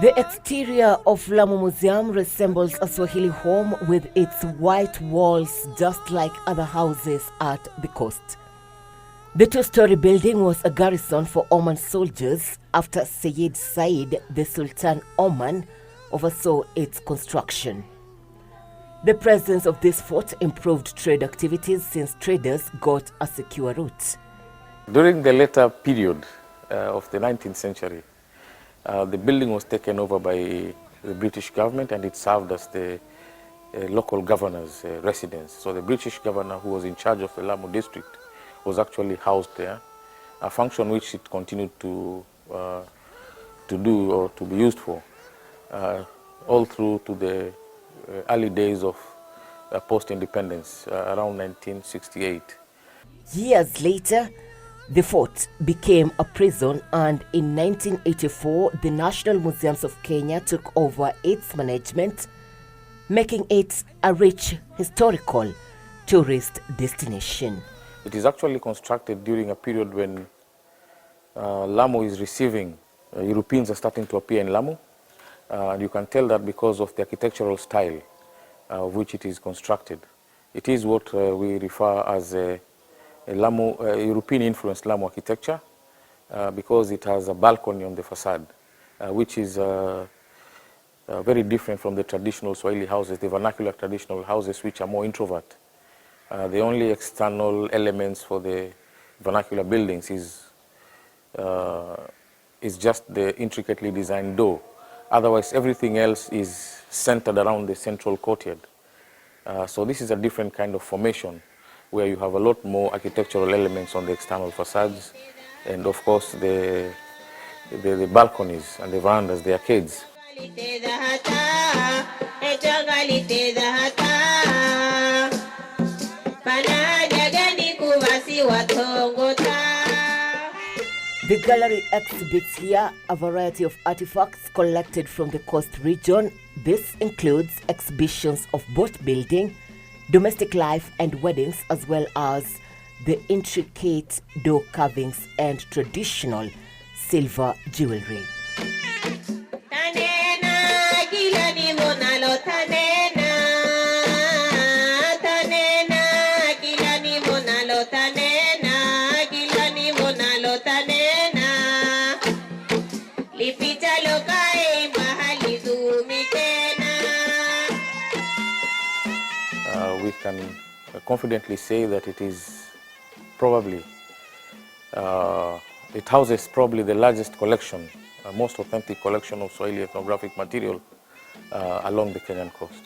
The exterior of Lamu Museum resembles a Swahili home with its white walls just like other houses at the coast. The two-story building was a garrison for Oman soldiers after Sayyid Said, the Sultan Oman, oversaw its construction. The presence of this fort improved trade activities since traders got a secure route. During the later period of the 19th century, the building was taken over by the British government and it served as the local governor's residence. So the British governor who was in charge of the Lamu district was actually housed there, a function which it continued to do or to be used for all through to the early days of post-independence, around 1968. Years later, the fort became a prison, and in 1984, the National Museums of Kenya took over its management, making it a rich historical tourist destination. It is actually constructed during a period when Lamu is receiving, Europeans are starting to appear in Lamu. And you can tell that because of the architectural style of which it is constructed. It is what we refer as a European-influenced Lamu architecture because it has a balcony on the facade, which is very different from the traditional Swahili houses, the vernacular traditional houses, which are more introvert. The only external elements for the vernacular buildings is just the intricately designed door. Otherwise, everything else is centered around the central courtyard. So this is a different kind of formation where you have a lot more architectural elements on the external facades and, of course, the balconies and the verandas, the arcades. The gallery exhibits here a variety of artifacts collected from the coast region. This includes exhibitions of boat building, domestic life and weddings, as well as the intricate door carvings and traditional silver jewelry. We can confidently say that it is probably, it houses probably the largest collection, most authentic collection of Swahili ethnographic material along the Kenyan coast.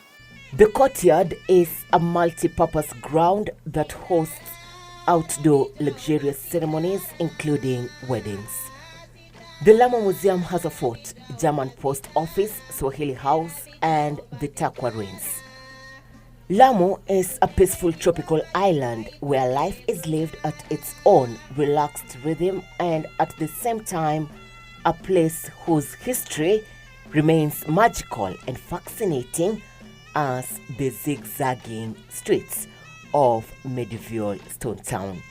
The courtyard is a multi-purpose ground that hosts outdoor luxurious ceremonies, including weddings. The Lamu Museum has a fort, German post office, Swahili House, and the Takwa Ruins. Lamu is a peaceful tropical island where life is lived at its own relaxed rhythm, and at the same time a place whose history remains magical and fascinating as the zigzagging streets of medieval Stone Town.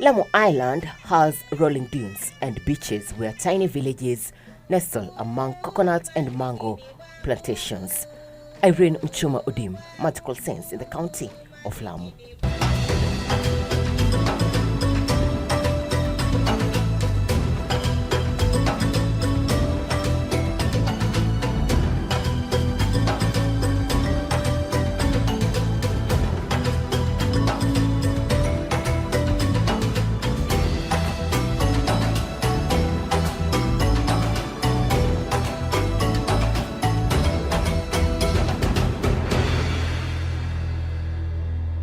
Lamu Island has rolling dunes and beaches where tiny villages nestle among coconut and mango plantations. Irene Mchuma Udim, Magical Sense in the county of Lamu.